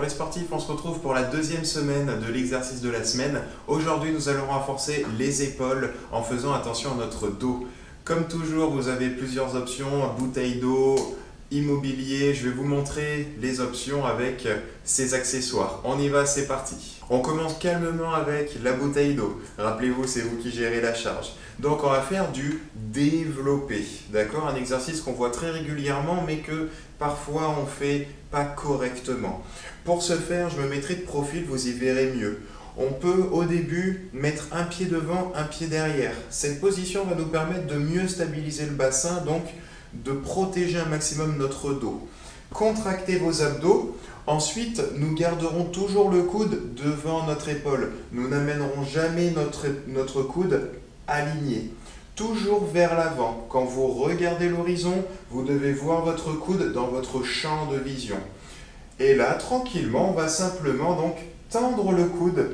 les sportifs, on se retrouve pour la deuxième semaine de l'exercice de la semaine. Aujourd'hui, nous allons renforcer les épaules en faisant attention à notre dos. Comme toujours, vous avez plusieurs options, bouteille d'eau, immobilier. Je vais vous montrer les options avec ces accessoires. On y va, c'est parti. On commence calmement avec la bouteille d'eau. Rappelez-vous, c'est vous qui gérez la charge. Donc on va faire du développé, d'accord? Un exercice qu'on voit très régulièrement mais que parfois on fait pas correctement. Pour ce faire, je me mettrai de profil, vous y verrez mieux. On peut au début mettre un pied devant, un pied derrière. Cette position va nous permettre de mieux stabiliser le bassin, donc de protéger un maximum notre dos. Contractez vos abdos. Ensuite, nous garderons toujours le coude devant notre épaule. Nous n'amènerons jamais notre coude aligné. Toujours vers l'avant. Quand vous regardez l'horizon, vous devez voir votre coude dans votre champ de vision. Et là, tranquillement, on va simplement donc tendre le coude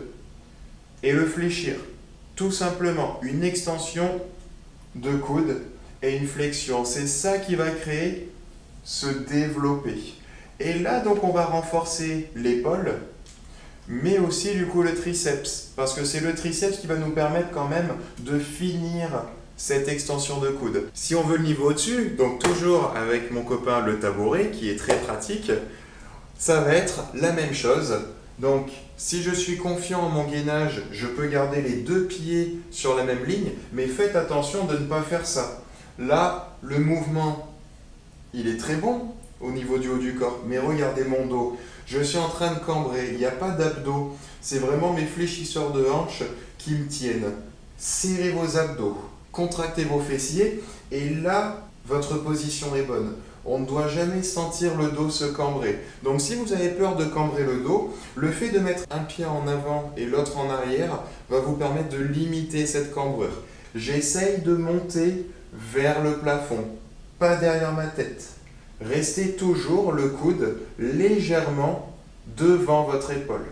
et le fléchir. Tout simplement, une extension de coude et une flexion. C'est ça qui va créer ce développé. Et là, donc, on va renforcer l'épaule, mais aussi du coup le triceps, parce que c'est le triceps qui va nous permettre quand même de finir cette extension de coude. Si on veut le niveau au-dessus, donc toujours avec mon copain le tabouret, qui est très pratique, ça va être la même chose. Donc, si je suis confiant en mon gainage, je peux garder les deux pieds sur la même ligne, mais faites attention de ne pas faire ça. Là, le mouvement, il est très bon au niveau du haut du corps, mais regardez mon dos. Je suis en train de cambrer, il n'y a pas d'abdos. C'est vraiment mes fléchisseurs de hanches qui me tiennent. Serrez vos abdos, contractez vos fessiers, et là, votre position est bonne. On ne doit jamais sentir le dos se cambrer. Donc si vous avez peur de cambrer le dos, le fait de mettre un pied en avant et l'autre en arrière va vous permettre de limiter cette cambrure. J'essaye de monter vers le plafond, pas derrière ma tête. Restez toujours le coude légèrement devant votre épaule.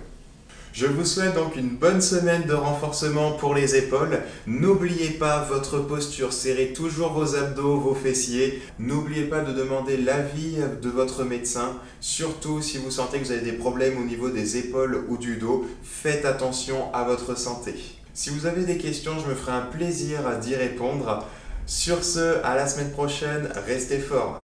Je vous souhaite donc une bonne semaine de renforcement pour les épaules. N'oubliez pas votre posture, serrez toujours vos abdos, vos fessiers. N'oubliez pas de demander l'avis de votre médecin, surtout si vous sentez que vous avez des problèmes au niveau des épaules ou du dos. Faites attention à votre santé. Si vous avez des questions, je me ferai un plaisir d'y répondre. Sur ce, à la semaine prochaine, restez forts.